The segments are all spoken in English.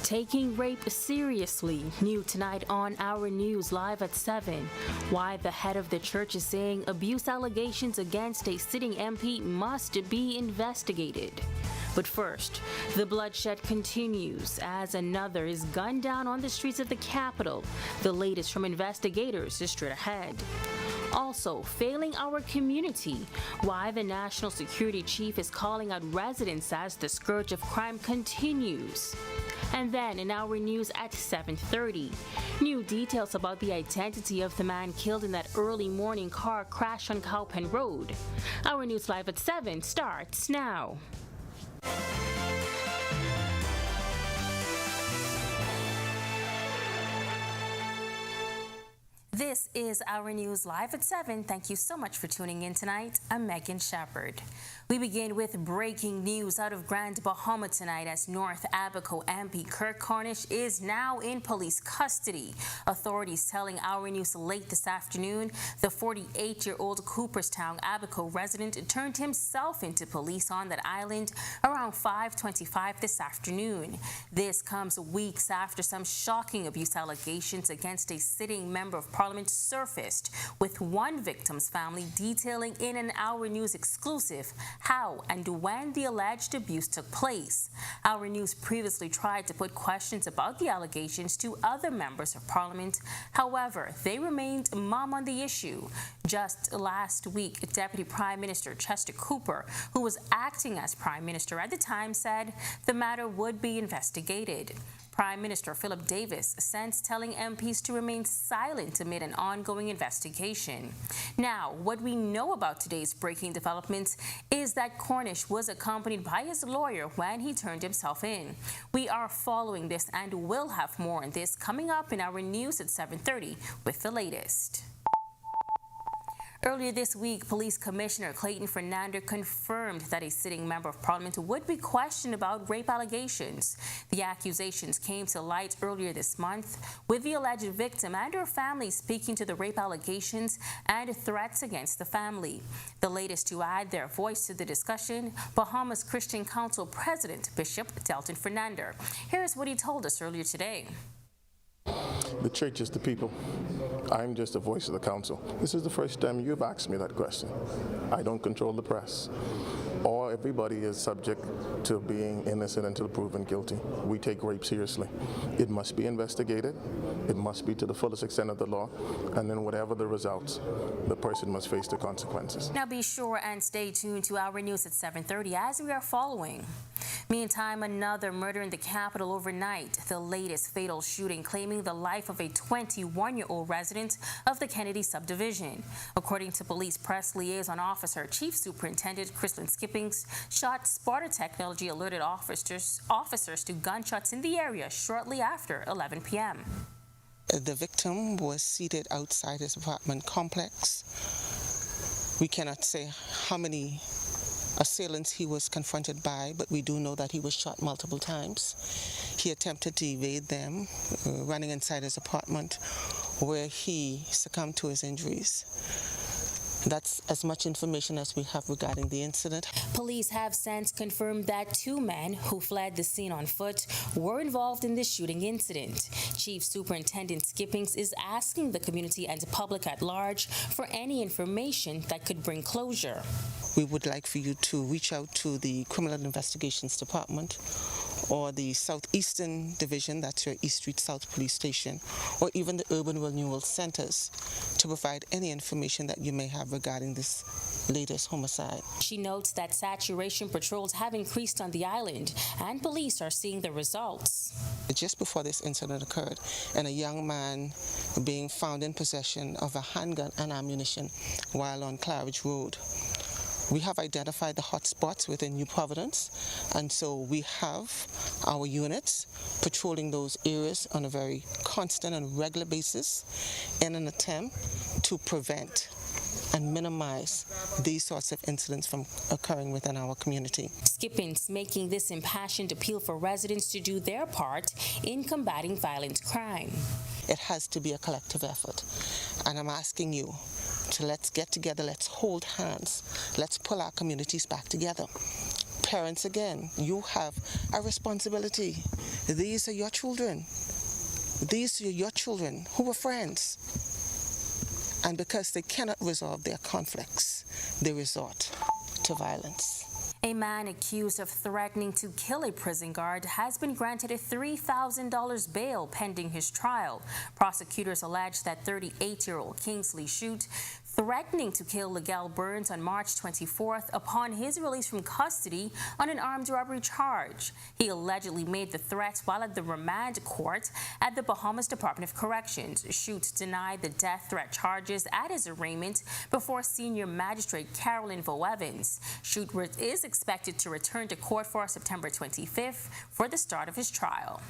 Taking rape seriously. New tonight on Our News live at 7. Why the head of the church is saying abuse allegations against a sitting MP must be investigated. But first, the bloodshed continues as another is gunned down on the streets of the capital. The latest from investigators is straight ahead. Also, failing our community. Why the national security chief is calling out residents as the scourge of crime continues. And then in Our News at 7:30, new details about the identity of the man killed in that early morning car crash on Cowpen Road. Our News live at 7 starts now. This is Our News live at 7. Thank you so much for tuning in tonight. I'm Megan Shepard. We begin with breaking news out of Grand Bahama tonight as North Abaco MP Kirk Cornish is now in police custody. Authorities telling Our News late this afternoon the 48-year-old Cooperstown Abaco resident turned himself into police on that island around 5:25 this afternoon. This comes weeks after some shocking abuse allegations against a sitting member of Parliament surfaced, with one victim's family detailing in an Our News exclusive how and when the alleged abuse took place. Our News previously tried to put questions about the allegations to other members of Parliament. However, they remained mum on the issue. Just last week, Deputy Prime Minister Chester Cooper, who was acting as Prime Minister at the time, said the matter would be investigated. Prime Minister Philip Davis since telling MPs to remain silent amid an ongoing investigation. Now, what we know about today's breaking developments is that Cornish was accompanied by his lawyer when he turned himself in. We are following this and will have more on this coming up in Our News at 7:30 with the latest. Earlier this week, Police Commissioner Clayton Fernandez confirmed that a sitting member of Parliament would be questioned about rape allegations. The accusations came to light earlier this month, with the alleged victim and her family speaking to the rape allegations and threats against the family. The latest to add their voice to the discussion, Bahamas Christian Council President Bishop Delton Fernandez. Here's what he told us earlier today. The church is the people. I'm just the voice of the council. This is the first time you've asked me that question. I don't control the press. Or everybody is subject to being innocent until proven guilty. We take rape seriously. It must be investigated. It must be to the fullest extent of the law. And then whatever the results, the person must face the consequences. Now be sure and stay tuned to Our News at 7:30 as we are following. Meantime, another murder in the capital overnight. The latest fatal shooting claiming the life of a 21-year-old resident of the Kennedy subdivision. According to police press liaison officer, Chief Superintendent Chrislyn Skippings shot spotter technology alerted officers to gunshots in the area shortly after 11 p.m. The victim was seated outside his apartment complex. We cannot say how many assailants he was confronted by, but we do know that he was shot multiple times. He attempted to evade them, running inside his apartment, where he succumbed to his injuries. That's as much information as we have regarding the incident. Police have since confirmed that two men who fled the scene on foot were involved in this shooting incident. Chief Superintendent Skippings is asking the community and the public at large for any information that could bring closure. We would like for you to reach out to the Criminal Investigations Department or the Southeastern Division, that's your East Street South Police Station, or even the Urban Renewal Centers to provide any information that you may have regarding this latest homicide. She notes that saturation patrols have increased on the island and police are seeing the results. Just before this incident occurred, and a young man being found in possession of a handgun and ammunition while on Claridge Road. We have identified the hot spots within New Providence, and so we have our units patrolling those areas on a very constant and regular basis in an attempt to prevent and minimize these sorts of incidents from occurring within our community. Skippings making this impassioned appeal for residents to do their part in combating violent crime. It has to be a collective effort, and I'm asking you to let's get together, let's hold hands, let's pull our communities back together. Parents, again, you have a responsibility. These are your children. These are your children who were friends. And because they cannot resolve their conflicts, they resort to violence. A man accused of threatening to kill a prison guard has been granted a $3,000 bail pending his trial. Prosecutors allege that 38-year-old Kingsley Shute threatening to kill Ligel Burns on March 24th upon his release from custody on an armed robbery charge. He allegedly made the threat while at the remand court at the Bahamas Department of Corrections. Shute denied the death threat charges at his arraignment before senior magistrate Carolyn Vo Evans. Shute is expected to return to court for September 25th for the start of his trial.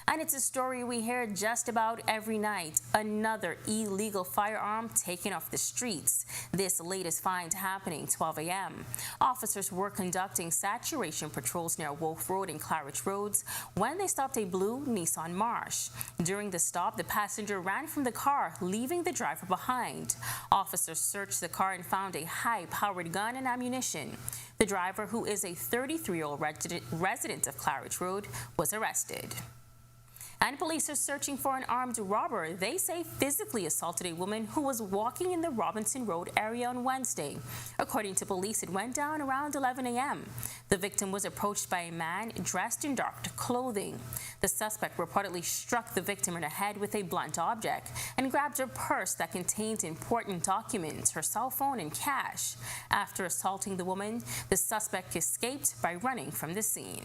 And it's a story we hear just about every night. Another illegal firearm taken off the streets. This latest find happening 12 a.m. Officers were conducting saturation patrols near Wolf Road and Claridge Roads when they stopped a blue Nissan March. During the stop, the passenger ran from the car, leaving the driver behind. Officers searched the car and found a high-powered gun and ammunition. The driver, who is a 33-year-old resident of Claridge Road, was arrested. And police are searching for an armed robber they say physically assaulted a woman who was walking in the Robinson Road area on Wednesday. According to police, it went down around 11 a.m. The victim was approached by a man dressed in dark clothing. The suspect reportedly struck the victim in the head with a blunt object and grabbed her purse that contained important documents, her cell phone, and cash. After assaulting the woman, the suspect escaped by running from the scene.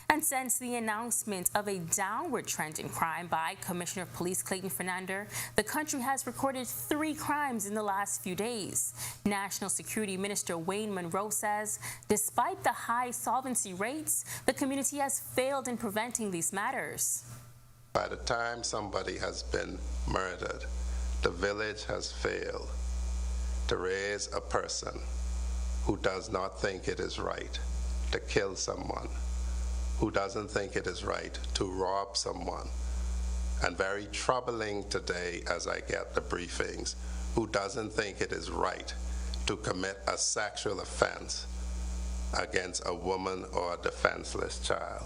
And since the announcement of a downward trend in crime by Commissioner of Police Clayton Fernander, the country has recorded 3 crimes in the last few days. National Security Minister Wayne Monroe says, despite the high solvency rates, the community has failed in preventing these matters. By the time somebody has been murdered, the village has failed to raise a person who does not think it is right to kill someone, who doesn't think it is right to rob someone, and very troubling today as I get the briefings, who doesn't think it is right to commit a sexual offense against a woman or a defenseless child.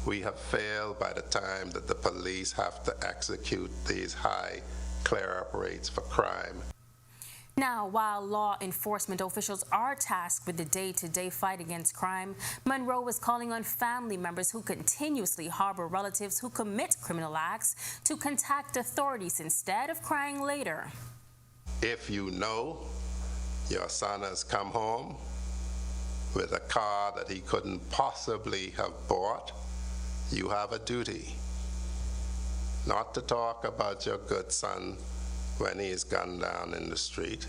We have failed by the time that the police have to execute these high clear-up rates for crime. Now, while law enforcement officials are tasked with the day-to-day fight against crime, Monroe is calling on family members who continuously harbor relatives who commit criminal acts to contact authorities instead of crying later. If you know your son has come home with a car that he couldn't possibly have bought, you have a duty not to talk about your good son when he is gunned down in the street,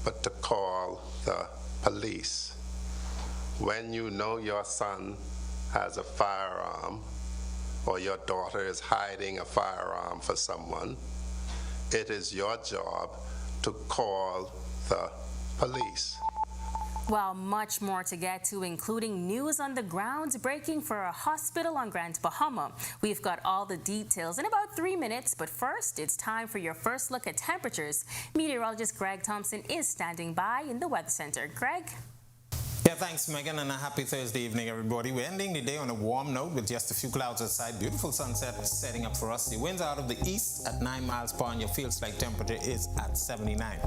but to call the police. When you know your son has a firearm or your daughter is hiding a firearm for someone, it is your job to call the police. Well, much more to get to, including news on the ground breaking for a hospital on Grand Bahama. We've got all the details in about 3 minutes, but first, it's time for your first look at temperatures. Meteorologist Greg Thompson is standing by in the Weather Center. Greg? Yeah, thanks, Megan, and a happy Thursday evening, everybody. We're ending the day on a warm note with just a few clouds outside. Beautiful sunset setting up for us. The winds are out of the east at 9 miles per hour, and your feels-like temperature is at 79.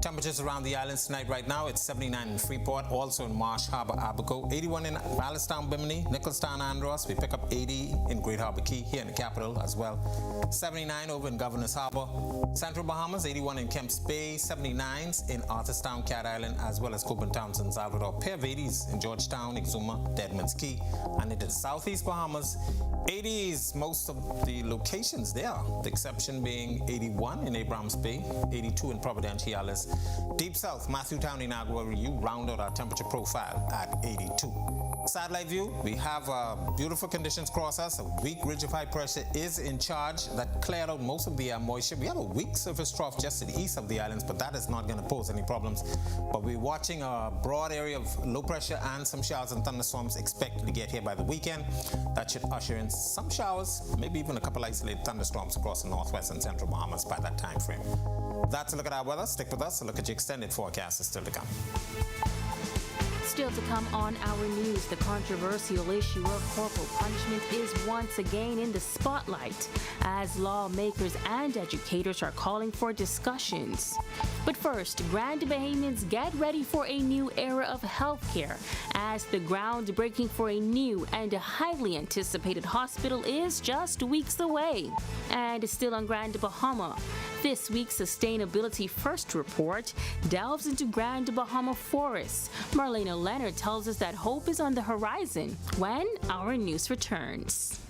Temperatures around the islands tonight right now, it's 79 in Freeport, also in Marsh Harbor, Abaco, 81 in Ballasttown, Bimini, Nicholstown, Andros. We pick up 80 in Great Harbor Key, here in the capital as well. 79 over in Governor's Harbor. Central Bahamas, 81 in Kemps Bay, 79s in Arthurstown, Cat Island, as well as Coburn Townsend, Salvador. Pair of 80s in Georgetown, Exuma, Deadman's Key, and into the Southeast Bahamas. 80s, most of the locations there, the exception being 81 in Abrams Bay, 82 in Providenciales. Deep South, Matthewtown in Agua, you round out our temperature profile at 82. Satellite view, we have beautiful conditions across us. A weak ridge of high pressure is in charge. That cleared out most of the moisture. We have a weak surface trough just to the east of the islands, but that is not going to pose any problems. But we're watching a broad area of low pressure and some showers and thunderstorms expected to get here by the weekend. That should usher in some showers, maybe even a couple isolated thunderstorms across the northwest and central Bahamas by that time frame. That's a look at our weather. Stick with us. A look at your extended forecast is still to come. Still to come on our news, the controversial issue of corporal punishment is once again in the spotlight as lawmakers and educators are calling for discussions. But first, Grand Bahamians get ready for a new era of healthcare as the groundbreaking for a new and highly anticipated hospital is just weeks away. And still on Grand Bahama, this week's Sustainability First report delves into Grand Bahama forests. Marlena Leonard tells us that hope is on the horizon when our news returns.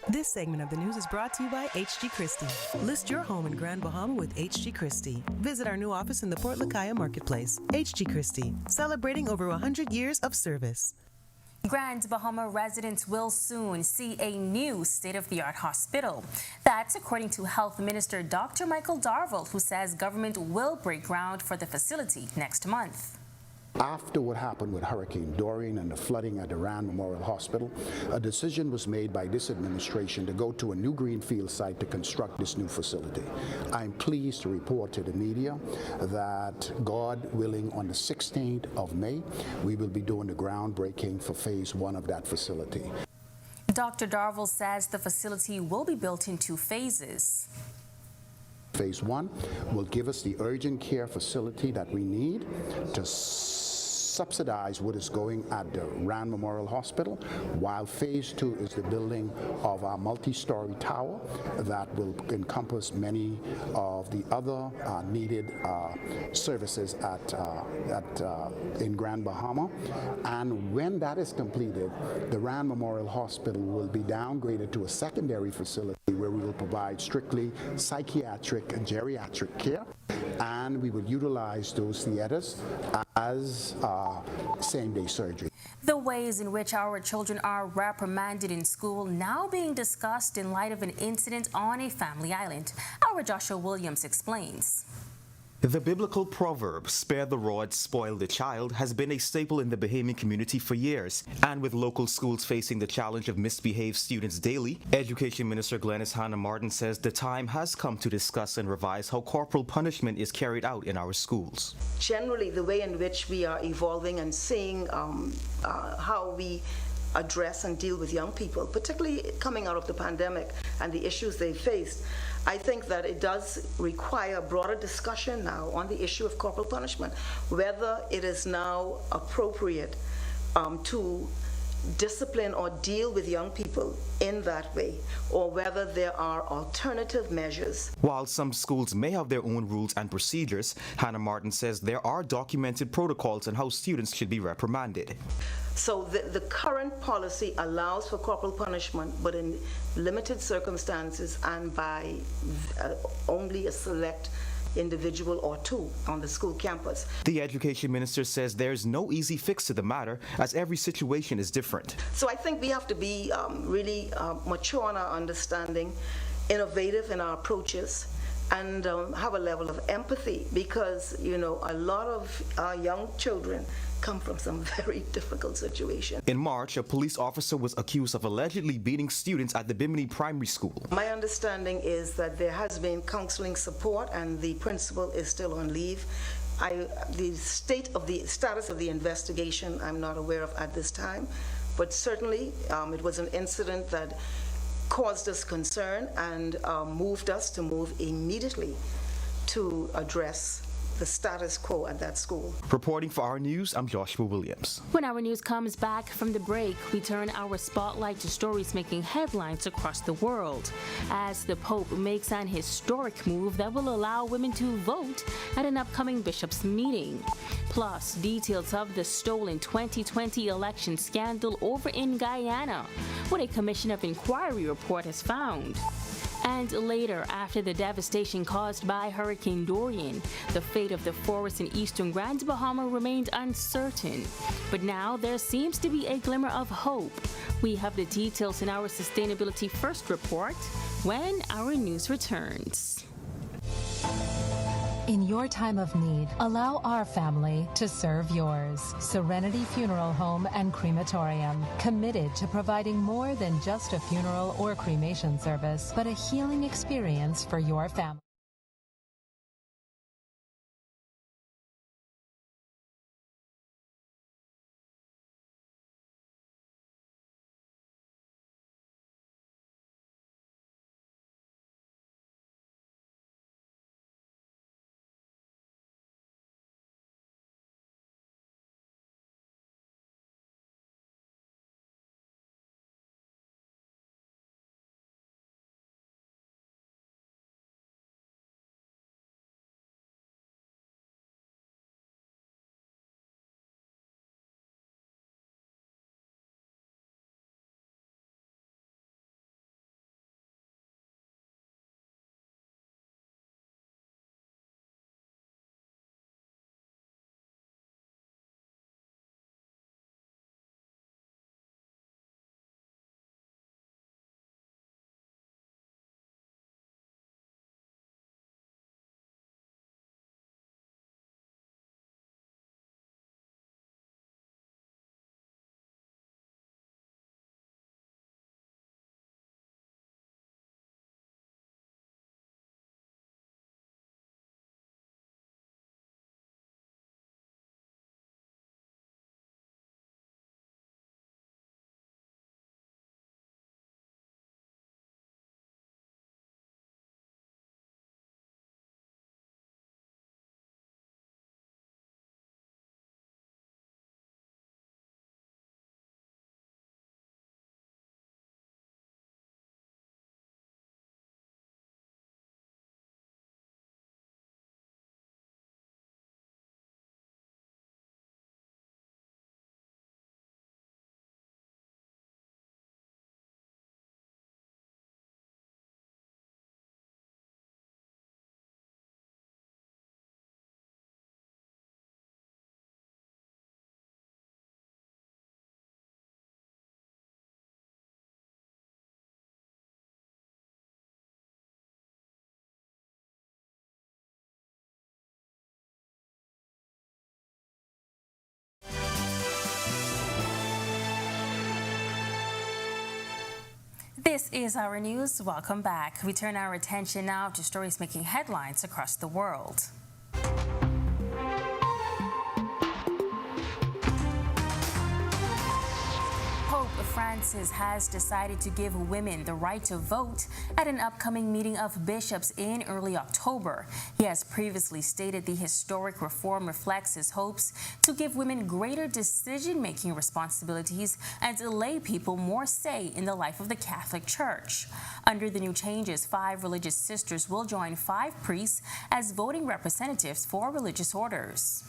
This segment of the news is brought to you by H.G. Christie. List your home in Grand Bahama with H.G. Christie. Visit our new office in the Port Lacaya Marketplace. H.G. Christie, celebrating over 100 years of service. Grand Bahama residents will soon see a new state-of-the-art hospital. That's according to Health Minister Dr. Michael Darville, who says government will break ground for the facility next month. After what happened with Hurricane Dorian and the flooding at the Rand Memorial Hospital, a decision was made by this administration to go to a new greenfield site to construct this new facility. I'm pleased to report to the media that, God willing, on the 16th of May, we will be doing the groundbreaking for phase 1 of that facility. Dr. Darville says the facility will be built in 2 phases. Phase 1 will give us the urgent care facility that we need to subsidize what is going at the Rand Memorial Hospital, while phase 2 is the building of our multi-story tower that will encompass many of the other needed services in Grand Bahama. And when that is completed, the Rand Memorial Hospital will be downgraded to a secondary facility where we will provide strictly psychiatric and geriatric care, and we will utilize those theaters as same-day surgery. The ways in which our children are reprimanded in school now being discussed in light of an incident on a family island. Our Joshua Williams explains. The biblical proverb, spare the rod, spoil the child, has been a staple in the Bahamian community for years. And with local schools facing the challenge of misbehaved students daily, Education Minister Glenys Hannah Martin says the time has come to discuss and revise how corporal punishment is carried out in our schools. Generally, the way in which we are evolving and seeing how we address and deal with young people, particularly coming out of the pandemic and the issues they faced, I think that it does require a broader discussion now on the issue of corporal punishment, whether it is now appropriate to discipline or deal with young people in that way, or whether there are alternative measures. While some schools may have their own rules and procedures, Hannah Martin says there are documented protocols on how students should be reprimanded. So the current policy allows for corporal punishment, but in limited circumstances and by only a select individual or two on the school campus. The education minister says there's no easy fix to the matter, as every situation is different. So I think we have to be really mature in our understanding, innovative in our approaches, and have a level of empathy, because, you know, a lot of our young children come from some very difficult situations. In March, a police officer was accused of allegedly beating students at the Bimini Primary School. My understanding is that there has been counseling support and the principal is still on leave. The status of the investigation I'm not aware of at this time, but certainly it was an incident that caused us concern and moved us to move immediately to address the status quo at that school. Reporting for Our News, I'm Joshua Williams. When Our News comes back from the break, we turn our spotlight to stories making headlines across the world as the Pope makes an historic move that will allow women to vote at an upcoming bishops' meeting. Plus, details of the stolen 2020 election scandal over in Guyana, what a Commission of Inquiry report has found. And later, after the devastation caused by Hurricane Dorian, the fate of the forests in eastern Grand Bahama remained uncertain. But now there seems to be a glimmer of hope. We have the details in our Sustainability First report when Our News returns. In your time of need, allow our family to serve yours. Serenity Funeral Home and Crematorium, committed to providing more than just a funeral or cremation service, but a healing experience for your family. This is Our News. Welcome back. We turn our attention now to stories making headlines across the world. Pope Francis has decided to give women the right to vote at an upcoming meeting of bishops in early October. He has previously stated the historic reform reflects his hopes to give women greater decision-making responsibilities and lay people more say in the life of the Catholic Church. Under the new changes, 5 religious sisters will join 5 priests as voting representatives for religious orders.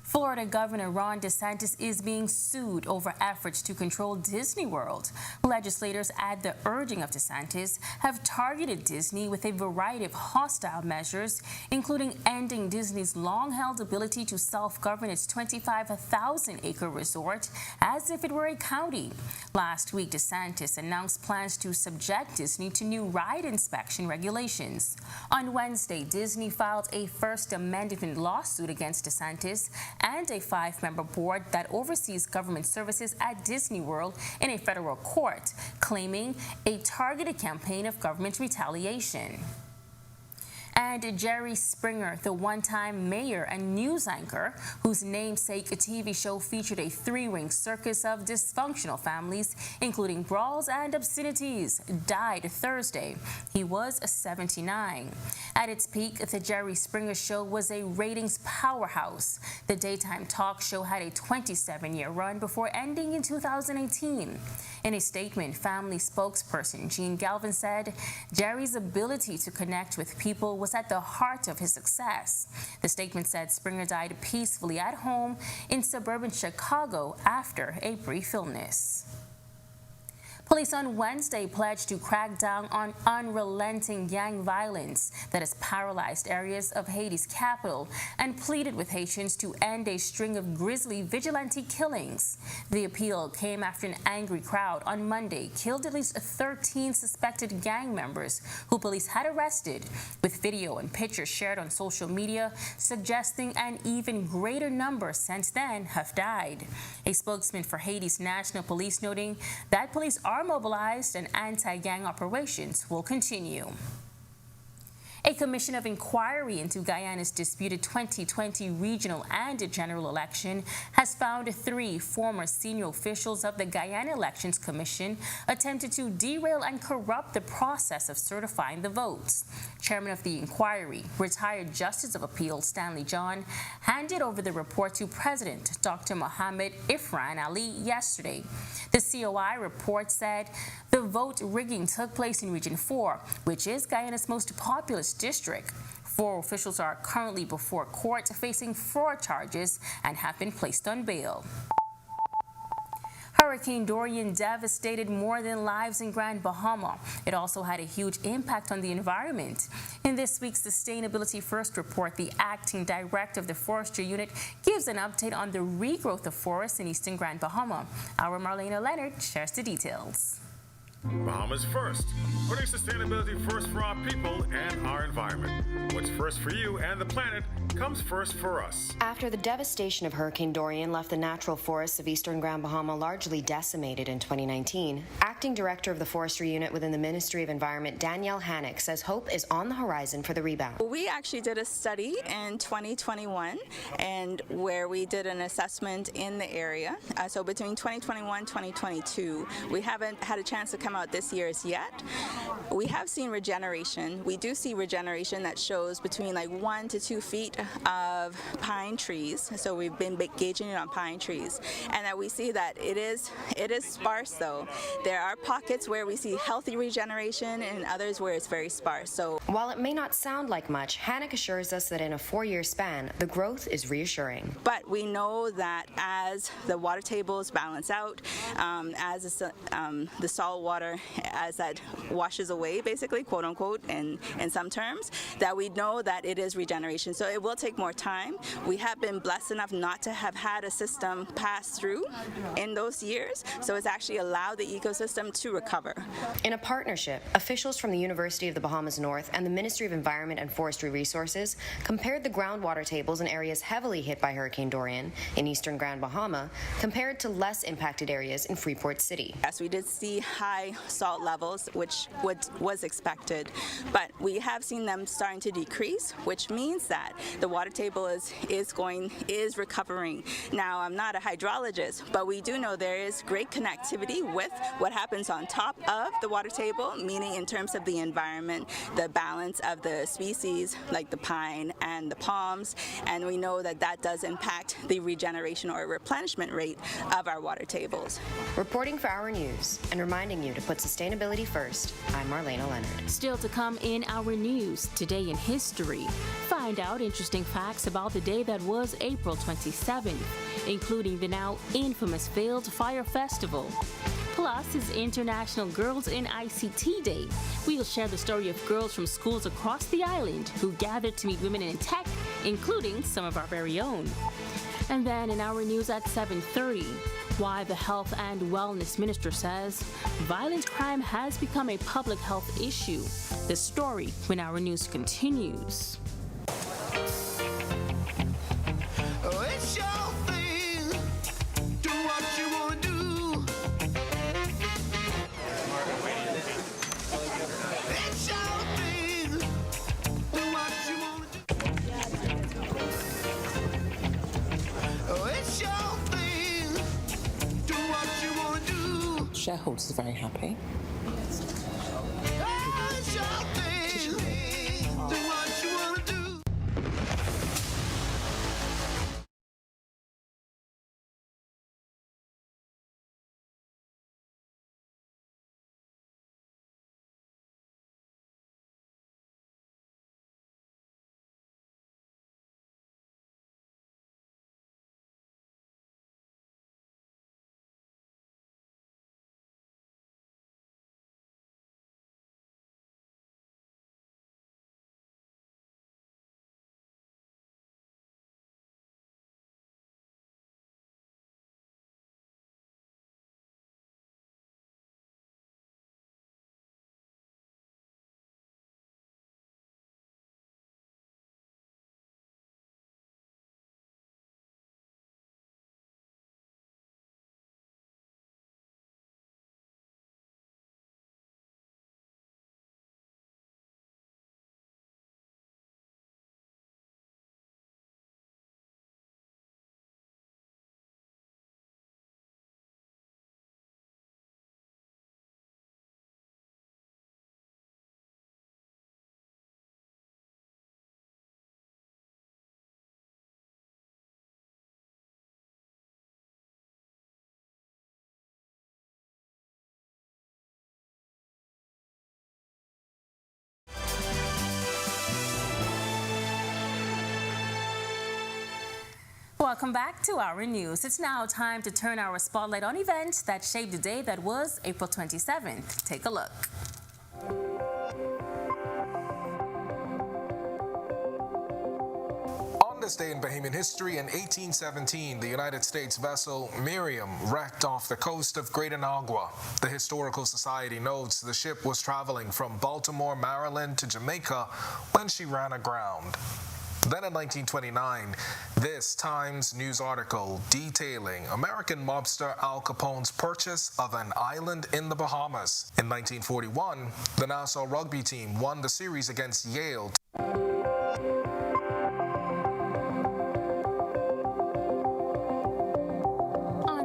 Florida Governor Ron DeSantis is being sued over efforts to control Disney World. Legislators, at the urging of DeSantis, have targeted Disney with a variety of hostile measures, including ending Disney's long-held ability to self-govern its 25,000-acre resort as if it were a county. Last week, DeSantis announced plans to subject Disney to new ride inspection regulations. On Wednesday, Disney filed a First Amendment lawsuit against DeSantis and a 5-member board that oversees government services at Disney World in a federal court, claiming a targeted campaign of government retaliation. And Jerry Springer, the one-time mayor and news anchor, whose namesake TV show featured a 3-ring circus of dysfunctional families, including brawls and obscenities, died Thursday. He was 79. At its peak, the Jerry Springer Show was a ratings powerhouse. The daytime talk show had a 27-year run before ending in 2018. In a statement, family spokesperson Gene Galvin said Jerry's ability to connect with people was at the heart of his success. The statement said Springer died peacefully at home in suburban Chicago after a brief illness. Police on Wednesday pledged to crack down on unrelenting gang violence that has paralyzed areas of Haiti's capital and pleaded with Haitians to end a string of grisly vigilante killings. The appeal came after an angry crowd on Monday killed at least 13 suspected gang members who police had arrested, with video and pictures shared on social media suggesting an even greater number since then have died. A spokesman for Haiti's National Police noting that police are mobilized and anti-gang operations will continue. A commission of inquiry into Guyana's disputed 2020 regional and general election has found 3 former senior officials of the Guyana Elections Commission attempted to derail and corrupt the process of certifying the votes. Chairman of the inquiry, retired Justice of Appeal Stanley John, handed over the report to President Dr. Mohamed Ifran Ali yesterday. The COI report said the vote rigging took place in Region 4, which is Guyana's most populous district. 4 officials are currently before court facing fraud charges and have been placed on bail. Hurricane Dorian devastated more than lives in Grand Bahama. It also had a huge impact on the environment. In this week's Sustainability First report, the acting director of the Forestry Unit gives an update on the regrowth of forests in eastern Grand Bahama. Our Marlena Leonard shares the details. Bahamas First, putting sustainability first for our people and our environment. What's first for you and the planet comes first for us. After the devastation of Hurricane Dorian left the natural forests of eastern Grand Bahama largely decimated in 2019, acting director of the Forestry Unit within the Ministry of Environment, Danielle Hannock, says hope is on the horizon for the rebound. We actually did a study in 2021 and where we did an assessment in the area. So between 2021 and 2022, we haven't had a chance to come out this year as yet. We have seen regeneration. We do see regeneration that shows between like 1 to 2 feet of pine trees. So we've been gauging it on pine trees, and that we see that it is sparse though. There are pockets where we see healthy regeneration and others where it's very sparse. So while it may not sound like much, Hannock assures us that in a 4-year span, the growth is reassuring. But we know that as the water tables balance out, as the salt water, as that washes away, basically, quote unquote, in some terms, that we know that it is regeneration. So it will take more time. We have been blessed enough not to have had a system pass through in those years, so it's actually allowed the ecosystem to recover. In a partnership, officials from the University of the Bahamas North and the Ministry of Environment and Forestry Resources compared the groundwater tables in areas heavily hit by Hurricane Dorian in eastern Grand Bahama compared to less impacted areas in Freeport City. Yes, we did see high salt levels, which was expected, but we have seen them starting to decrease, which means that the water table is recovering. Now, I'm not a hydrologist, but we do know there is great connectivity with what happens on top of the water table, meaning in terms of the environment, the balance of the species like the pine and the palms, and we know that that does impact the regeneration or replenishment rate of our water tables. Reporting for Our News and reminding you to to put sustainability first. I'm Marlena Leonard. Still to come in our news, today in history. Find out interesting facts about the day that was April 27th, including the now infamous failed Fire Festival. Plus, it's International Girls in ICT Day. We'll share the story of girls from schools across the island who gathered to meet women in tech, including some of our very own. And then in our news at 7:30, why the Health and Wellness Minister says violent crime has become a public health issue. The story when our news continues. It's your thing. Do what you want to do. It's your thing. Do what you want to do. It's your thing. Do what you want to do. Shareholders are very happy. It's your thing. Do what you want to do. Welcome back to our news. It's now time to turn our spotlight on events that shaped the day that was April 27th. Take a look. On this day in Bahamian history, in 1817, the United States vessel Miriam wrecked off the coast of Great Anagua. The Historical Society notes the ship was traveling from Baltimore, Maryland to Jamaica when she ran aground. Then in 1929, this Times News article detailing American mobster Al Capone's purchase of an island in the Bahamas. In 1941, the Nassau rugby team won the series against Yale.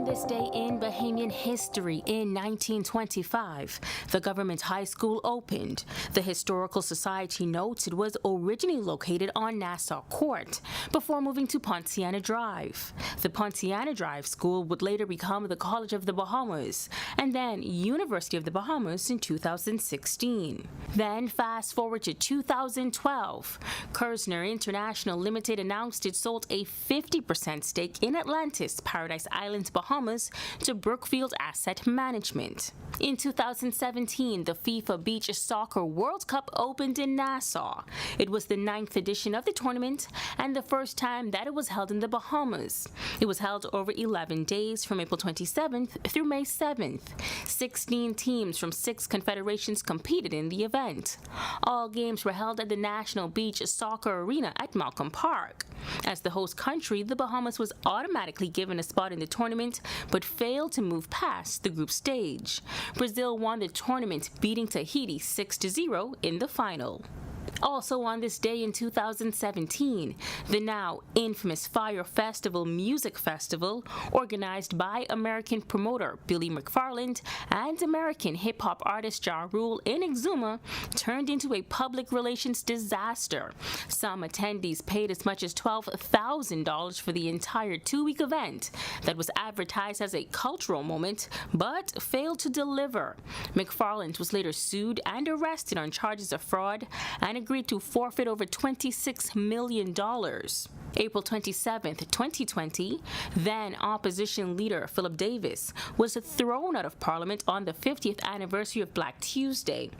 This day in Bahamian history, in 1925, the government high school opened. The Historical Society notes it was originally located on Nassau Court before moving to Ponciana Drive. The Ponciana Drive School would later become the College of the Bahamas and then University of the Bahamas in 2016. Then fast forward to 2012, Kersner International Limited announced it sold a 50% stake in Atlantis, Paradise Islands, Bahamas, to Brookfield Asset Management. In 2017, the FIFA Beach Soccer World Cup opened in Nassau. It was the 9th edition of the tournament and the first time that it was held in the Bahamas. It was held over 11 days from April 27th through May 7th. 16 teams from 6 confederations competed in the event. All games were held at the National Beach Soccer Arena at Malcolm Park. As the host country, the Bahamas was automatically given a spot in the tournament but failed to move past the group stage. Brazil won the tournament, beating Tahiti 6-0 in the final. Also on this day in 2017, the now infamous Fire Festival Music Festival, organized by American promoter Billy McFarland and American hip-hop artist Ja Rule in Exuma, turned into a public relations disaster. Some attendees paid as much as $12,000 for the entire two-week event that was advertised as a cultural moment, but failed to deliver. McFarland was later sued and arrested on charges of fraud and agreed to forfeit over $26 million. April 27, 2020, then opposition leader Philip Davis was thrown out of Parliament on the 50th anniversary of Black Tuesday.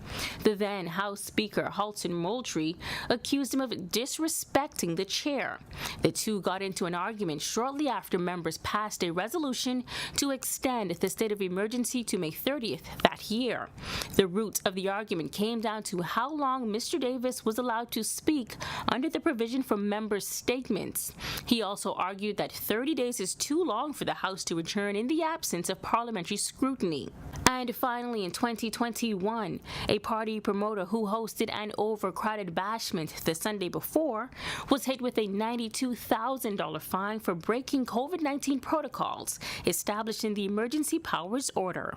The then House Speaker Halton Moultrie accused him of disrespecting the chair. The two got into an argument shortly after members passed a resolution to extend the state of emergency to May 30th that year. The root of the argument came down to how long Mr. Davis was allowed to speak under the provision for members' statements. He also argued that 30 days is too long for the House to adjourn in the absence of parliamentary scrutiny. And finally, in 2021, a party promoter who hosted an overcrowded bashment the Sunday before was hit with a $92,000 fine for breaking COVID-19 protocols established in the Emergency Powers Order.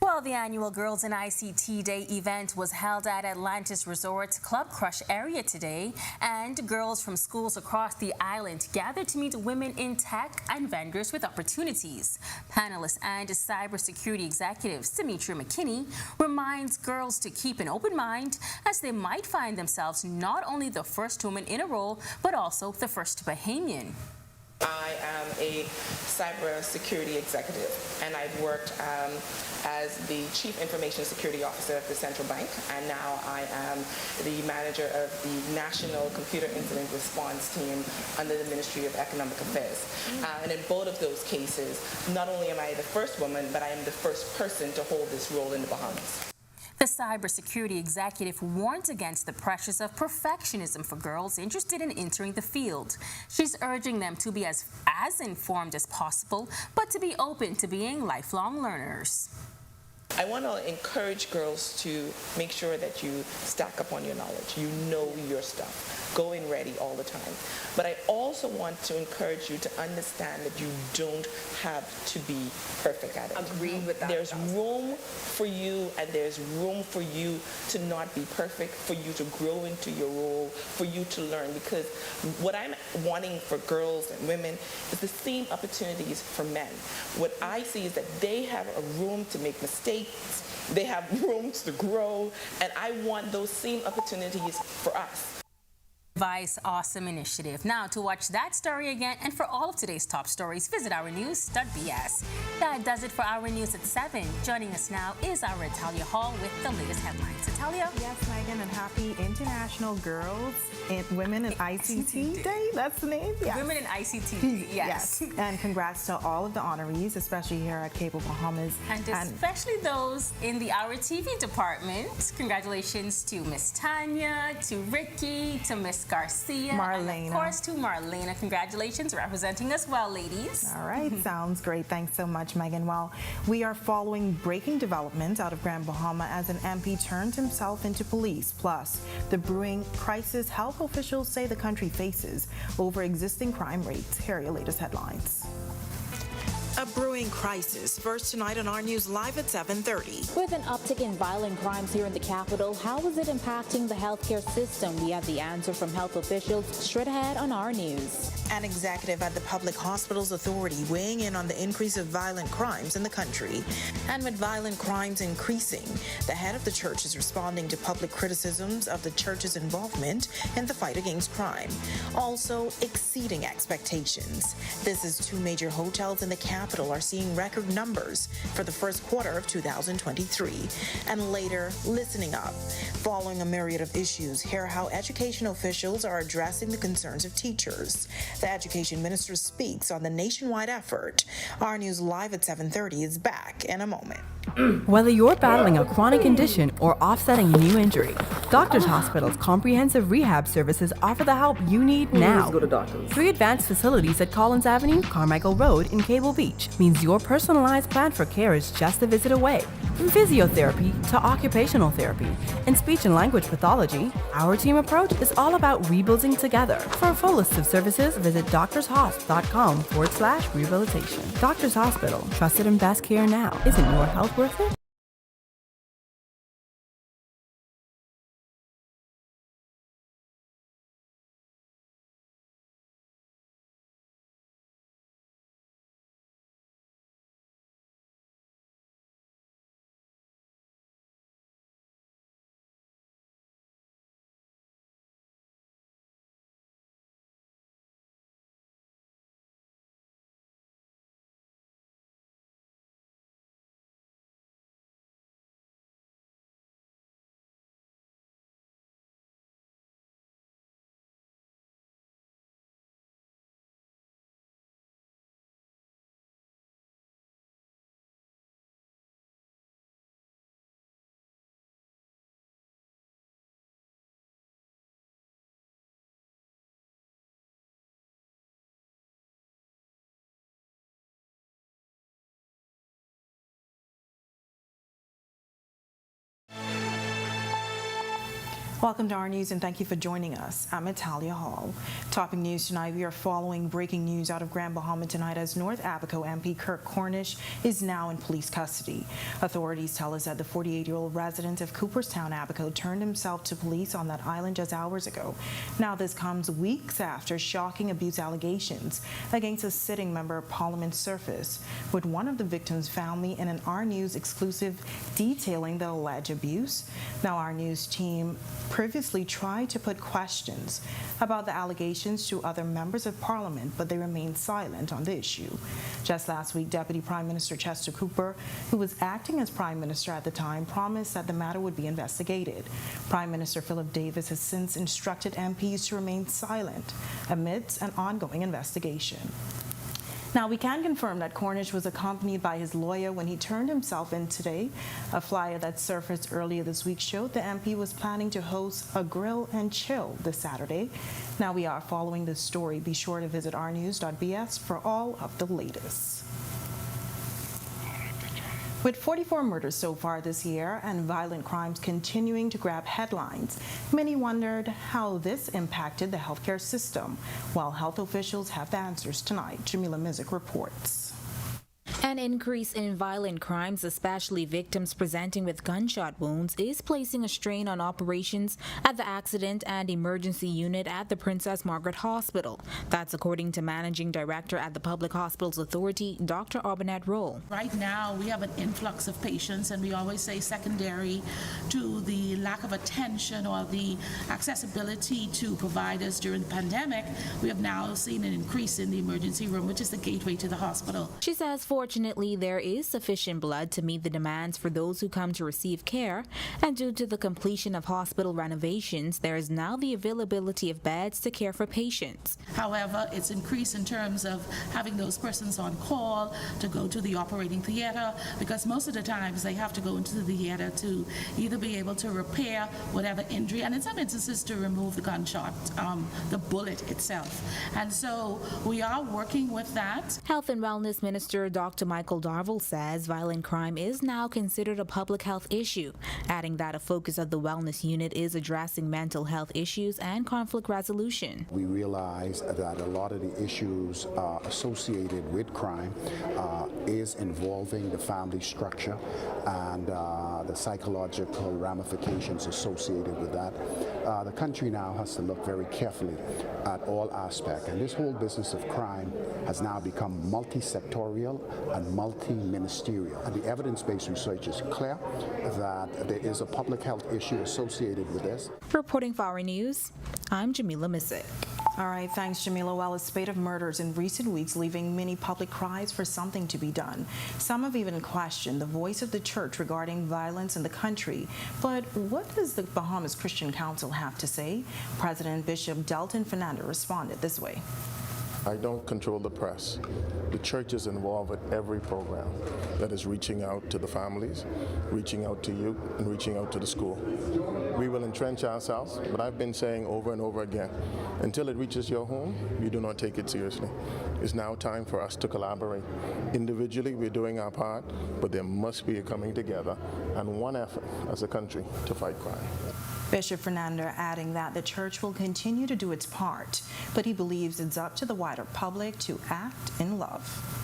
Well, the annual Girls in ICT Day event was held at Atlantis Resort's Club Crush area today, and girls from schools across the island gathered to meet women in tech and vendors with opportunities. Panelist and cybersecurity executive Demetria McKinney reminds girls to keep an open mind as they might find themselves not only the first woman in a role, but also the first Bahamian. I am a cybersecurity executive, and I've worked as the Chief Information Security Officer at the Central Bank, and now I am the manager of the National Computer Incident Response Team under the Ministry of Economic Affairs. And in both of those cases, not only am I the first woman, but I am the first person to hold this role in the Bahamas. The cybersecurity executive warns against the pressures of perfectionism for girls interested in entering the field. She's urging them to be as informed as possible, but to be open to being lifelong learners. I want to encourage girls to make sure that you stack up on your knowledge. You know your stuff. Go in ready all the time. But I also want to encourage you to understand that you don't have to be perfect at it. Agreed with that. There's room for you, and there's room for you to not be perfect, for you to grow into your role, for you to learn. Because what I'm wanting for girls and women is the same opportunities for men. What I see is that they have a room to make mistakes. They have rooms to grow, and I want those same opportunities for us. Vice Awesome Initiative. Now, to watch that story again and for all of today's top stories, visit ournews.bs. That does it for Our News at 7. Joining us now is our Italia Hall with the latest headlines. Italia? Yes, Megan, and happy International Girls and Women in ICT Day. That's the name? Yes. Women in ICT, yes. And congrats to all of the honorees, especially here at Cable Bahamas. And especially those in the Our TV department. Congratulations to Miss Tanya, to Ricky, to Miss Garcia, Marlena. And of course to Marlena. Congratulations, representing us well, ladies. All right, sounds great. Thanks so much, Megan. Well, we are following breaking developments out of Grand Bahama as an MP turned himself into police. Plus, the brewing crisis health officials say the country faces over existing crime rates. Here are your latest headlines. A brewing crisis. First tonight on Our News Live at 7:30. With an uptick in violent crimes here in the capital, how is it impacting the healthcare system? We have the answer from health officials straight ahead on Our News. An executive at the Public Hospitals Authority weighing in on the increase of violent crimes in the country. And with violent crimes increasing, the head of the church is responding to public criticisms of the church's involvement in the fight against crime, also exceeding expectations. This is two major hotels in the capital are seeing record numbers for the first quarter of 2023. And later, listening up. Following a myriad of issues, hear how education officials are addressing the concerns of teachers. The education minister speaks on the nationwide effort. Our News Live at 7:30 is back in a moment. Whether you're battling a chronic condition or offsetting a new injury, Doctors Hospital's comprehensive rehab services offer the help you need now. Go to doctors. 3 advanced facilities at Collins Avenue, Carmichael Road, in Cable Beach means your personalized plan for care is just a visit away. From physiotherapy to occupational therapy and speech and language pathology, our team approach is all about rebuilding together. For a full list of services, visit doctorshospital.com/rehabilitation. Doctors Hospital, trusted and best care now. Isn't your health worth it? Welcome to Our News and thank you for joining us. I'm Natalia Hall. Topping news tonight, we are following breaking news out of Grand Bahama tonight as North Abaco MP Kirk Cornish is now in police custody. Authorities tell us that the 48-year-old resident of Cooperstown, Abaco turned himself to police on that island just hours ago. Now this comes weeks after shocking abuse allegations against a sitting member of Parliament surfaced, with one of the victim's family in an Our News exclusive detailing the alleged abuse. Now Our News team previously tried to put questions about the allegations to other members of Parliament, but they remained silent on the issue. Just last week, Deputy Prime Minister Chester Cooper, who was acting as Prime Minister at the time, promised that the matter would be investigated. Prime Minister Philip Davis has since instructed MPs to remain silent amidst an ongoing investigation. Now, we can confirm that Cornish was accompanied by his lawyer when he turned himself in today. A flyer that surfaced earlier this week showed the MP was planning to host a grill and chill this Saturday. Now we are following this story. Be sure to visit ournews.bs for all of the latest. With 44 murders so far this year and violent crimes continuing to grab headlines, many wondered how this impacted the healthcare system. While health officials have the answers tonight, Jamila Mizik reports. An increase in violent crimes, especially victims presenting with gunshot wounds, is placing a strain on operations at the Accident and Emergency Unit at the Princess Margaret Hospital. That's according to Managing Director at the Public Hospitals Authority, Dr. Arbonette Roll. Right now, we have an influx of patients, and we always say secondary to the lack of attention or the accessibility to providers during the pandemic, we have now seen an increase in the emergency room, which is the gateway to the hospital. She says, fortunately, there is sufficient blood to meet the demands for those who come to receive care, and due to the completion of hospital renovations, there is now the availability of beds to care for patients. However, it's increased in terms of having those persons on call to go to the operating theater, because most of the times they have to go into the theater to either be able to repair whatever injury, and in some instances to remove the gunshot, the bullet itself. And so we are working with that. Health and Wellness Minister Dr. Michael Darville says violent crime is now considered a public health issue, adding that a focus of the wellness unit is addressing mental health issues and conflict resolution. We realize that a lot of the issues associated with crime is involving the family structure and the psychological ramifications associated with that. The country now has to look very carefully at all aspects, and this whole business of crime has now become multi-sectorial and multi-ministerial. And the evidence-based research is clear that there is a public health issue associated with this. Reporting for Our News, I'm Jamila Mizik. All right, thanks, Jamila. Well, a spate of murders in recent weeks leaving many public cries for something to be done. Some have even questioned the voice of the church regarding violence in the country. But what does the Bahamas Christian Council have to say? President Bishop Delton Fernando responded this way. I don't control the press. The church is involved with every program that is reaching out to the families, reaching out to you, and reaching out to the school. We will entrench ourselves, but I've been saying over and over again, until it reaches your home, you do not take it seriously. It's now time for us to collaborate. Individually, we're doing our part, but there must be a coming together and one effort as a country to fight crime. Bishop Fernando adding that the church will continue to do its part, but he believes it's up to the wider public to act in love.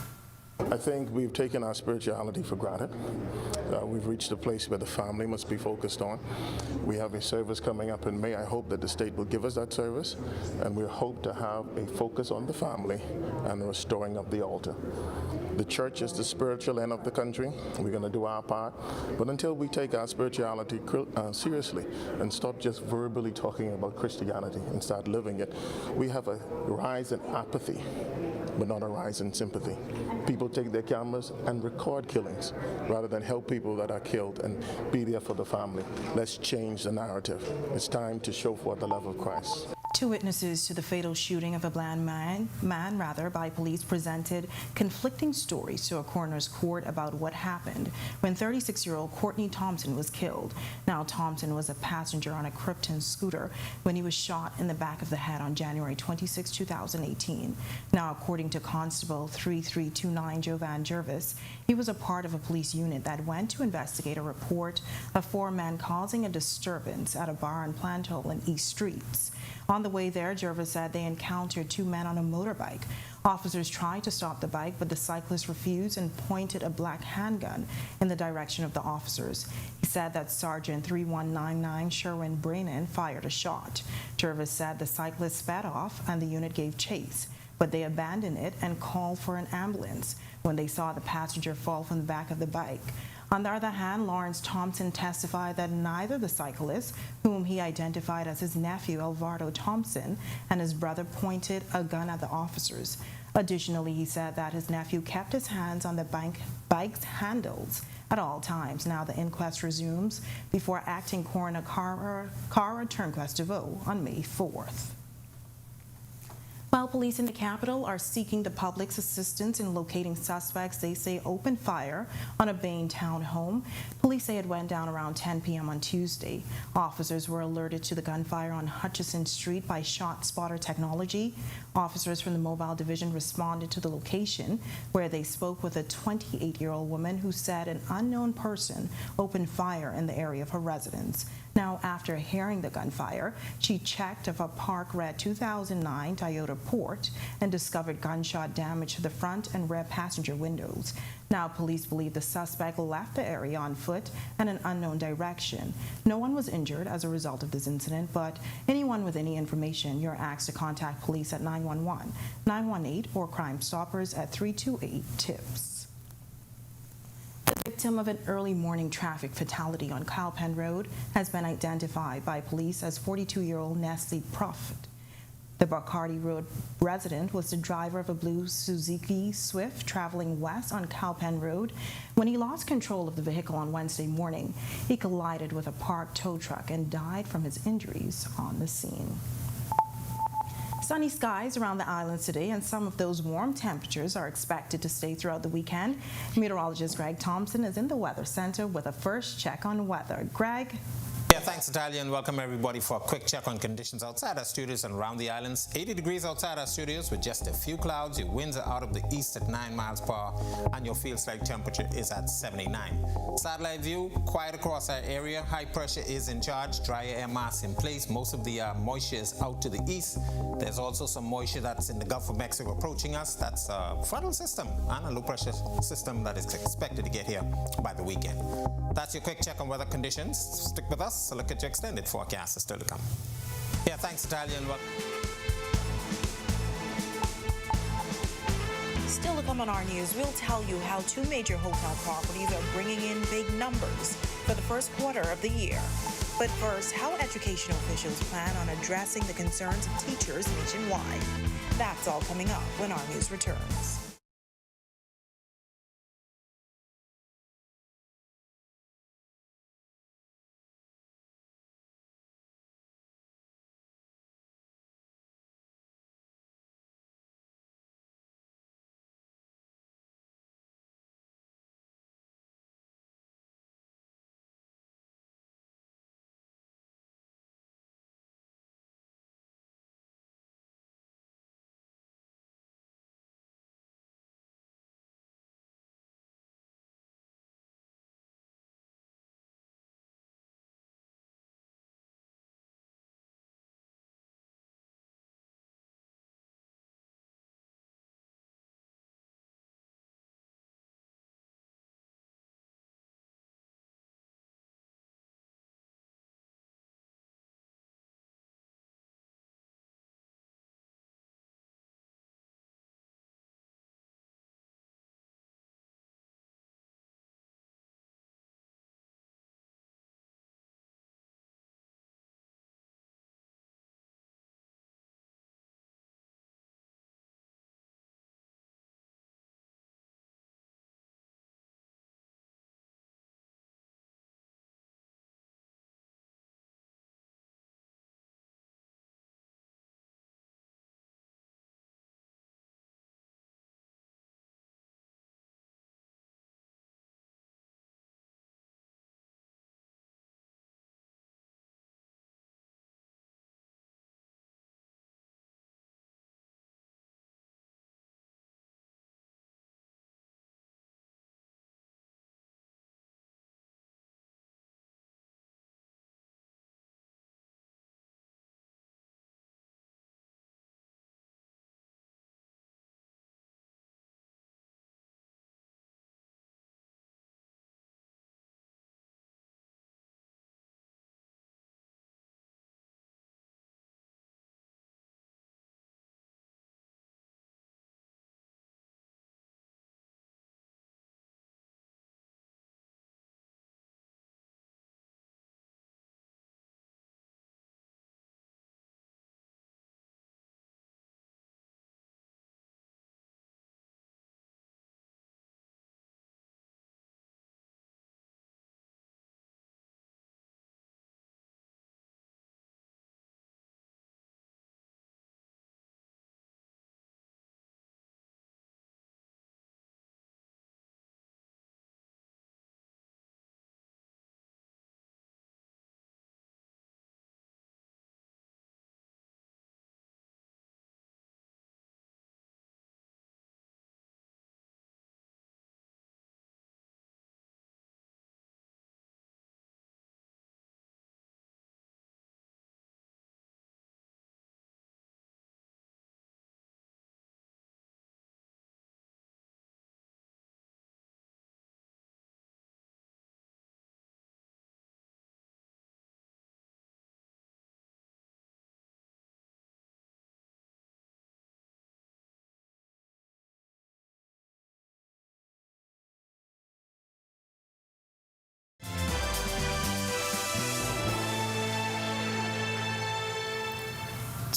I think we've taken our spirituality for granted. We've reached a place where the family must be focused on. We have a service coming up in May. I hope that the state will give us that service, and we hope to have a focus on the family and restoring of the altar. The church is the spiritual end of the country. We're going to do our part, but until we take our spirituality seriously and stop just verbally talking about Christianity and start living it, we have a rise in apathy, but not a rise in sympathy. People take their cameras and record killings rather than help people that are killed and be there for the family. Let's change the narrative. It's time to show forth the love of Christ. Two witnesses to the fatal shooting of a black man by police presented conflicting stories to a coroner's court about what happened when 36-year-old Courtney Thompson was killed. Now, Thompson was a passenger on a Krypton scooter when he was shot in the back of the head on January 26, 2018. Now, according to Constable 3329 Jovan Jervis, he was a part of a police unit that went to investigate a report of 4 men causing a disturbance at a bar in Planthole in East Streets. On the way there, Jervis said they encountered 2 men on a motorbike. Officers tried to stop the bike, but the cyclist refused and pointed a black handgun in the direction of the officers. He said that Sergeant 3199 Sherwin Brannan fired a shot. Jervis said the cyclist sped off and the unit gave chase, but they abandoned it and called for an ambulance when they saw the passenger fall from the back of the bike. On the other hand, Lawrence Thompson testified that neither the cyclist, whom he identified as his nephew Alvardo Thompson, and his brother pointed a gun at the officers. Additionally, he said that his nephew kept his hands on the bike's handles at all times. Now the inquest resumes before acting coroner Cara Turnquest DeVoe on May 4th. While police in the capital are seeking the public's assistance in locating suspects they say opened fire on a Bain town home, police say it went down around 10 p.m. on Tuesday. Officers were alerted to the gunfire on Hutchison Street by Shot Spotter Technology. Officers from the Mobile Division responded to the location, where they spoke with a 28-year-old woman who said an unknown person opened fire in the area of her residence. Now, after hearing the gunfire, she checked if a parked red 2009 Toyota Port and discovered gunshot damage to the front and rear passenger windows. Now, police believe the suspect left the area on foot in an unknown direction. No one was injured as a result of this incident, but anyone with any information, you're asked to contact police at 911, 918, or Crime Stoppers at 328-TIPS. The victim of an early morning traffic fatality on Cowpen Road has been identified by police as 42-year-old Nestle Prophet. The Bacardi Road resident was the driver of a blue Suzuki Swift traveling west on Cowpen Road when he lost control of the vehicle on Wednesday morning. He collided with a parked tow truck and died from his injuries on the scene. Sunny skies around the islands today, and some of those warm temperatures are expected to stay throughout the weekend. Meteorologist Greg Thompson is in the Weather Center with a first check on weather. Greg? Yeah, thanks, Natalia, and welcome everybody for a quick check on conditions outside our studios and around the islands. 80 degrees outside our studios with just a few clouds. Your winds are out of the east at 9 miles per hour, and your field strike temperature is at 79. Satellite view, quiet across our area. High pressure is in charge. Drier air mass in place. Most of the moisture is out to the east. There's also some moisture that's in the Gulf of Mexico approaching us. That's a frontal system and a low pressure system that is expected to get here by the weekend. That's your quick check on weather conditions. Stick with us. A look at your extended forecast is still to come. Yeah, thanks, Natalia, and Still to come on our news, we'll tell you how 2 major hotel properties are bringing in big numbers for the first quarter of the year. But first, how educational officials plan on addressing the concerns of teachers nationwide. That's all coming up when our news returns.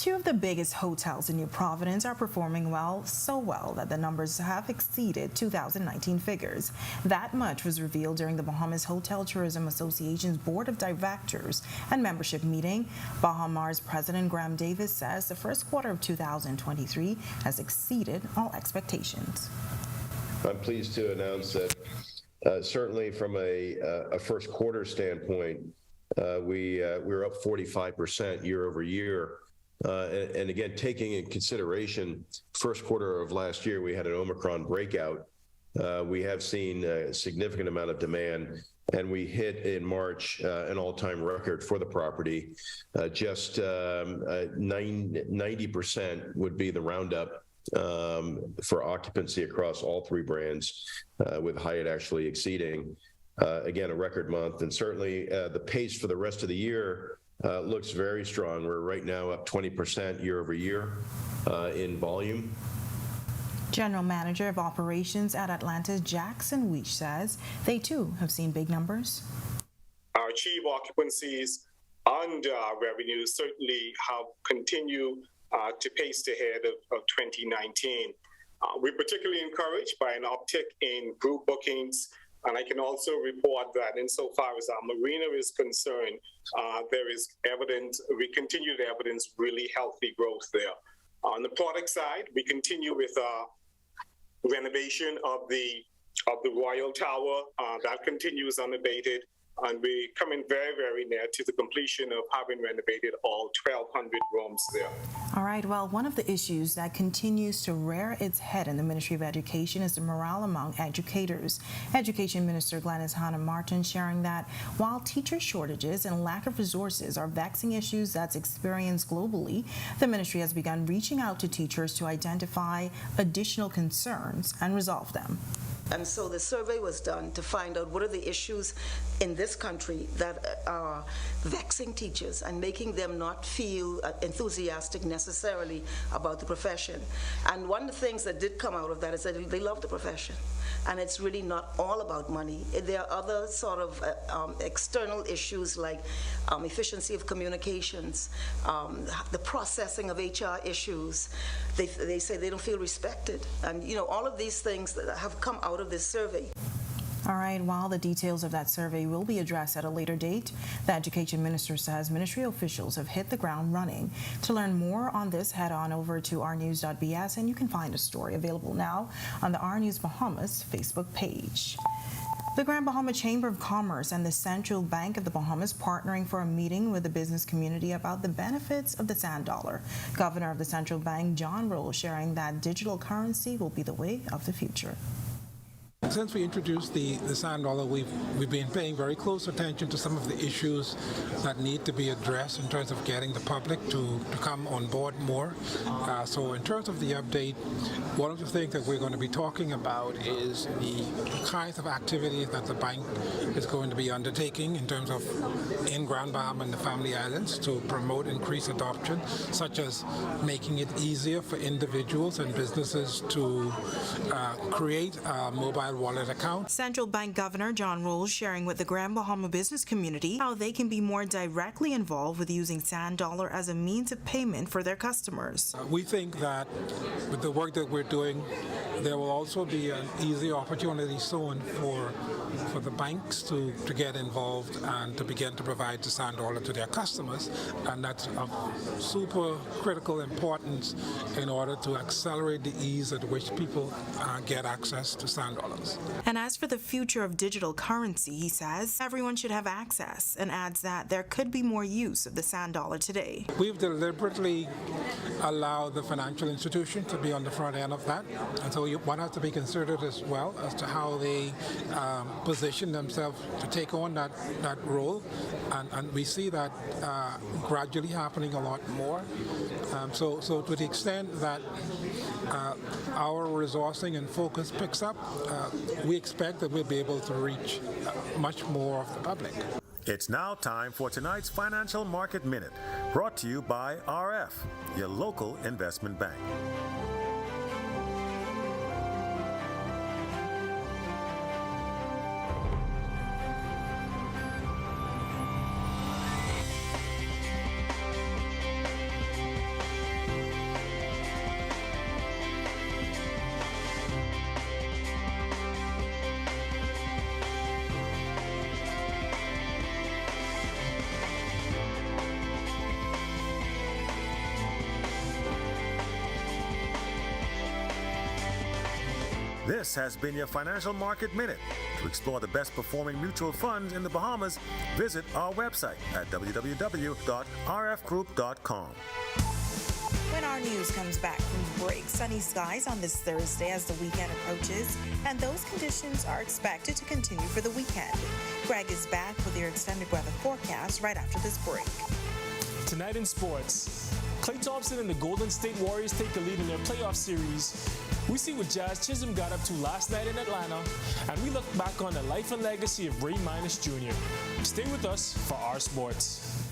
Two of the biggest hotels in New Providence are performing well, so well that the numbers have exceeded 2019 figures. That much was revealed during the Bahamas Hotel Tourism Association's Board of Directors and membership meeting. Bahamars President Graham Davis says the first quarter of 2023 has exceeded all expectations. I'm pleased to announce that certainly from a first quarter standpoint, we're up 45% year over year. And again, taking in consideration, first quarter of last year, we had an Omicron breakout. We have seen a significant amount of demand, and we hit in March an all-time record for the property. Just 90% would be the roundup for occupancy across all three brands, with Hyatt actually exceeding, again, a record month. And certainly the pace for the rest of the year looks very strong. We're right now up 20% year over year in volume. General Manager of Operations at Atlantis, Jackson Weech, says they too have seen big numbers. Our achieved occupancies and revenues certainly have continued to pace ahead of 2019. We're particularly encouraged by an uptick in group bookings, and I can also report that insofar as our marina is concerned, there is evidence, we continue to evidence really healthy growth there. On the product side, we continue with renovation of the Royal Tower. That continues unabated, and we're coming very, very near to the completion of having renovated all 1,200 rooms there. All right, well, one of the issues that continues to rear its head in the Ministry of Education is the morale among educators. Education Minister Glenys Hannah Martin sharing that while teacher shortages and lack of resources are vexing issues that's experienced globally, the ministry has begun reaching out to teachers to identify additional concerns and resolve them. And so the survey was done to find out what are the issues in this country that are vexing teachers and making them not feel enthusiastic necessarily about the profession. And one of the things that did come out of that is that they love the profession. And it's really not all about money. There are other sort of external issues like efficiency of communications, the processing of HR issues. They say they don't feel respected. And, you know, all of these things that have come out of this survey. All right, while the details of that survey will be addressed at a later date, the Education Minister says ministry officials have hit the ground running. To learn more on this, head on over to ournews.bs, and you can find a story available now on the Our News Bahamas Facebook page. The Grand Bahama Chamber of Commerce and the Central Bank of the Bahamas partnering for a meeting with the business community about the benefits of the sand dollar. Governor of the Central Bank, John Roll, sharing that digital currency will be the way of the future. Since we introduced the sand dollar, we've been paying very close attention to some of the issues that need to be addressed in terms of getting the public to come on board more. So in terms of the update, one of the things that we're going to be talking about is the kinds of activities that the bank is going to be undertaking in terms of in Grand Bahama and the Family Islands to promote increased adoption, such as making it easier for individuals and businesses to create mobile wallet account. Central Bank Governor John Roll sharing with the Grand Bahama business community how they can be more directly involved with using sand dollar as a means of payment for their customers. We think that with the work that we're doing, there will also be an easy opportunity soon for the banks to get involved and to begin to provide the sand dollar to their customers, and that's of super critical importance in order to accelerate the ease at which people get access to sand dollars. And as for the future of digital currency, he says everyone should have access, and adds that there could be more use of the sand dollar today. We've deliberately allowed the financial institution to be on the front end of that, and so one has to be considered as well as to how they position themselves to take on that role, and we see that gradually happening a lot more. So to the extent that our resourcing and focus picks up, we expect that we'll be able to reach much more of the public. It's now time for tonight's Financial Market Minute, brought to you by RF, your local investment bank. This has been your Financial Market Minute. To explore the best performing mutual funds in the Bahamas, visit our website at www.rfgroup.com. When our news comes back from break, sunny skies on this Thursday as the weekend approaches, and those conditions are expected to continue for the weekend. Greg is back with your extended weather forecast right after this break. Tonight in sports, Klay Thompson and the Golden State Warriors take a lead in their playoff series. We see what Jazz Chisholm got up to last night in Atlanta, and we look back on the life and legacy of Ray Minus Jr. Stay with us for Our Sports.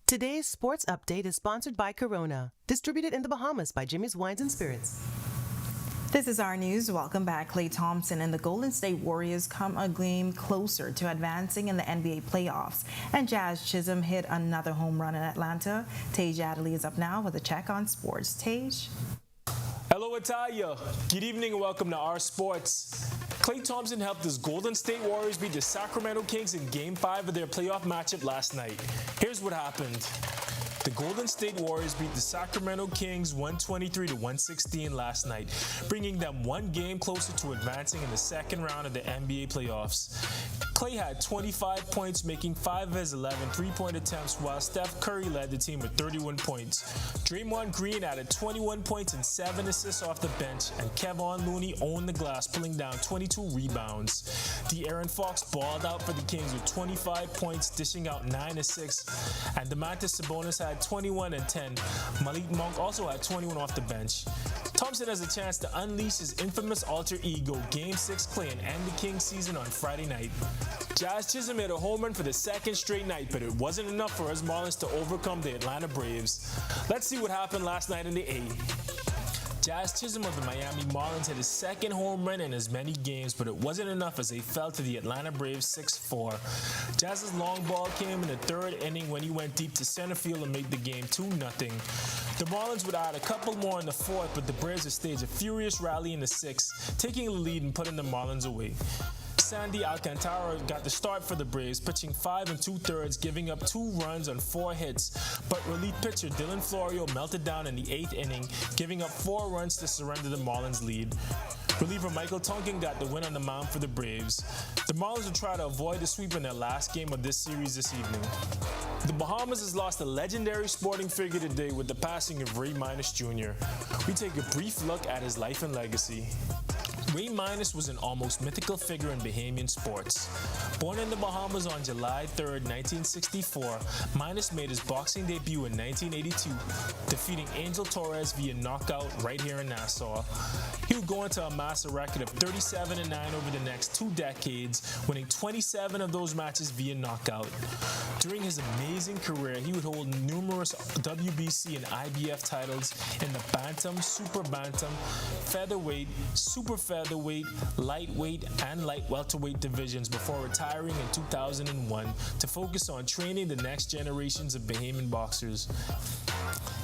Today's sports update is sponsored by Corona, distributed in the Bahamas by Jimmy's Wines and Spirits. This is Our News. Welcome back. Klay Thompson and the Golden State Warriors come a game closer to advancing in the NBA playoffs. And Jazz Chisholm hit another home run in Atlanta. Tage Adderley is up now with a check on sports. Tage? Hello, Italia. Good evening and welcome to Our Sports. Klay Thompson helped his Golden State Warriors beat the Sacramento Kings in Game 5 of their playoff matchup last night. Here's what happened. The Golden State Warriors beat the Sacramento Kings 123-116 last night, bringing them one game closer to advancing in the second round of the NBA playoffs. Klay had 25 points, making 5 of his 11 three-point attempts, while Steph Curry led the team with 31 points. Draymond Green added 21 points and 7 assists off the bench, and Kevon Looney owned the glass, pulling down 22 rebounds. De'Aaron Fox balled out for the Kings with 25 points, dishing out 9 assists, and Domantas Sabonis had 21 and 10. Malik Monk also had 21 off the bench. Thompson has a chance to unleash his infamous alter ego, Game 6 Klay, and end the Kings season on Friday night. Jazz Chisholm hit a home run for the second straight night, but it wasn't enough for his Marlins to overcome the Atlanta Braves. Let's see what happened last night in the A. Jazz Chisholm of the Miami Marlins hit his second home run in as many games, but it wasn't enough as they fell to the Atlanta Braves 6-4. Jazz's long ball came in the third inning when he went deep to center field and made the game 2-0. The Marlins would add a couple more in the fourth, but the Braves would stage a furious rally in the sixth, taking the lead and putting the Marlins away. Sandy Alcantara got the start for the Braves, pitching 5 2/3, giving up 2 runs on 4 hits. But relief pitcher Dylan Florio melted down in the 8th inning, giving up 4 runs to surrender the Marlins' lead. Reliever Michael Tonkin got the win on the mound for the Braves. The Marlins will try to avoid a sweep in their last game of this series this evening. The Bahamas has lost a legendary sporting figure today with the passing of Ray Minus Jr. We take a brief look at his life and legacy. Ray Minus was an almost mythical figure in Bahamian sports. Born in the Bahamas on July 3, 1964, Minus made his boxing debut in 1982, defeating Angel Torres via knockout right here in Nassau. He would go on to amass a record of 37-9 over the next 2 decades, winning 27 of those matches via knockout. During his amazing career, he would hold numerous WBC and IBF titles in the bantam, super bantam, featherweight, super featherweight, lightweight, and light welterweight divisions before retiring in 2001 to focus on training the next generations of Bahamian boxers.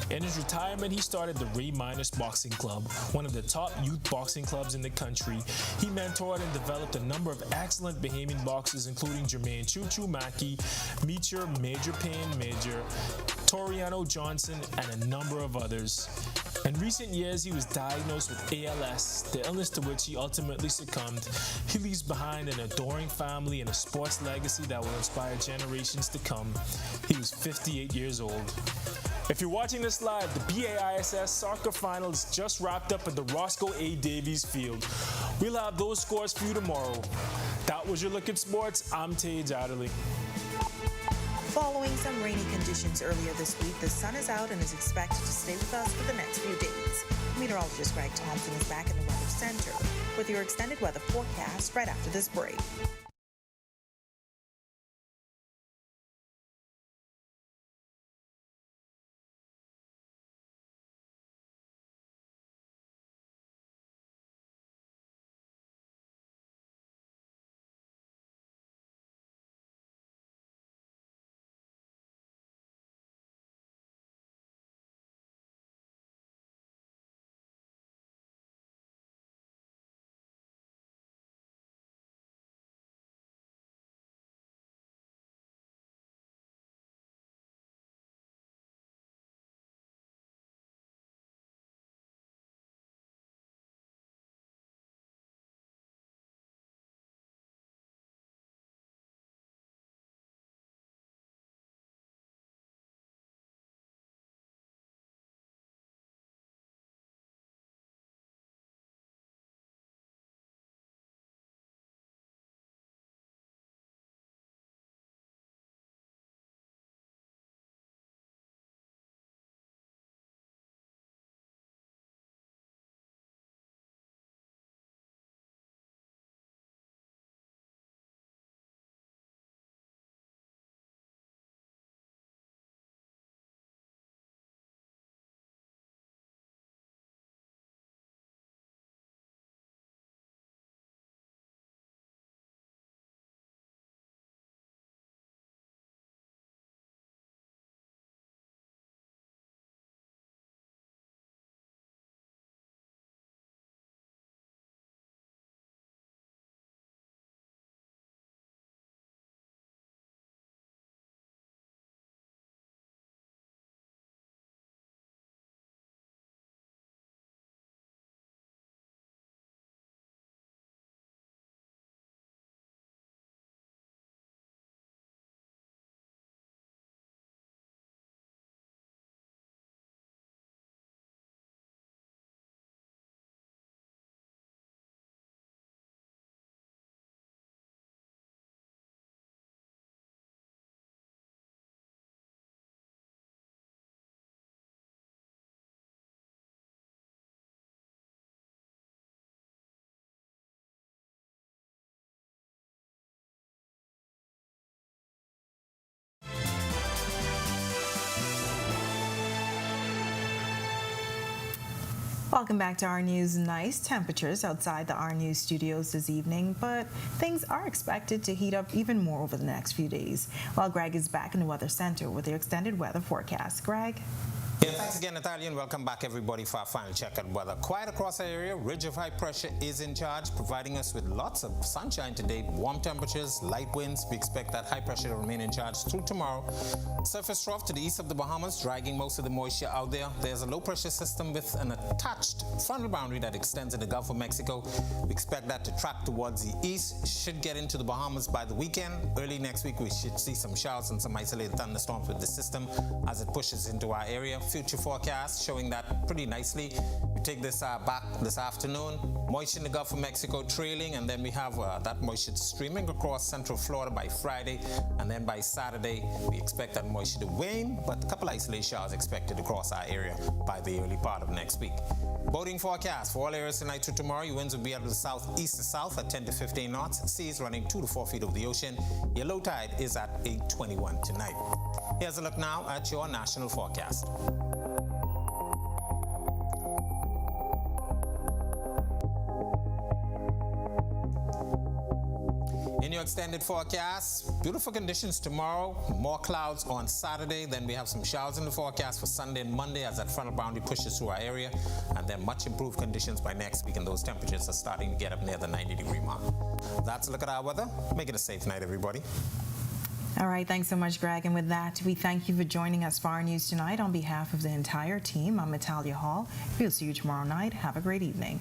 In his retirement, he started the Ray Minus Boxing Club, one of the top youth boxing clubs in the country. He mentored and developed a number of excellent Bahamian boxers, including Jermaine Choo Choo Mackey, Meacher, Major Payne Major, Toriano Johnson, and a number of others. In recent years, he was diagnosed with ALS, the illness to which he ultimately succumbed. He leaves behind an adoring family and a sports legacy that will inspire generations to come. He was 58 years old. If you're watching this live, the BAISS soccer finals just wrapped up at the Roscoe A. Davies Field. We'll have those scores for you tomorrow. That was your look at sports. I'm Tage Adderley. Following some rainy conditions earlier this week, the sun is out and is expected to stay with us for the next few days. Meteorologist Greg Thompson is back in the Weather Center with your extended weather forecast right after this break. Welcome back to Our News. Nice temperatures outside the Our News studios this evening, but things are expected to heat up even more over the next few days. While Greg is back in the Weather Center with your extended weather forecast. Greg? Yeah, thanks again, Natalia, and welcome back, everybody, for our final check at weather. Quiet across our area, ridge of high pressure is in charge, providing us with lots of sunshine today, warm temperatures, light winds. We expect that high pressure to remain in charge through tomorrow. Surface trough to the east of the Bahamas, dragging most of the moisture out there. There's a low pressure system with an attached frontal boundary that extends in the Gulf of Mexico. We expect that to track towards the east, should get into the Bahamas by the weekend. Early next week, we should see some showers and some isolated thunderstorms with the system as it pushes into our area. Future forecast showing that pretty nicely. We take this back this afternoon. Moisture in the Gulf of Mexico trailing, and then we have that moisture streaming across central Florida by Friday, and then by Saturday we expect that moisture to wane, but a couple isolated showers expected across our area by the early part of next week. Boating forecast for all areas tonight through tomorrow. Your winds will be out of the southeast to south at 10 to 15 knots. Seas running 2 to 4 feet over the ocean. Your low tide is at 8:21 tonight. Here's a look now at your national forecast. In your extended forecast, beautiful conditions tomorrow, more clouds on Saturday, then we have some showers in the forecast for Sunday and Monday as that frontal boundary pushes through our area, and then much improved conditions by next week, and those temperatures are starting to get up near the 90-degree mark. That's a look at our weather. Make it a safe night, everybody. All right, thanks so much, Greg. And with that, we thank you for joining us for Our News tonight. On behalf of the entire team, I'm Natalia Hall. We'll see you tomorrow night. Have a great evening.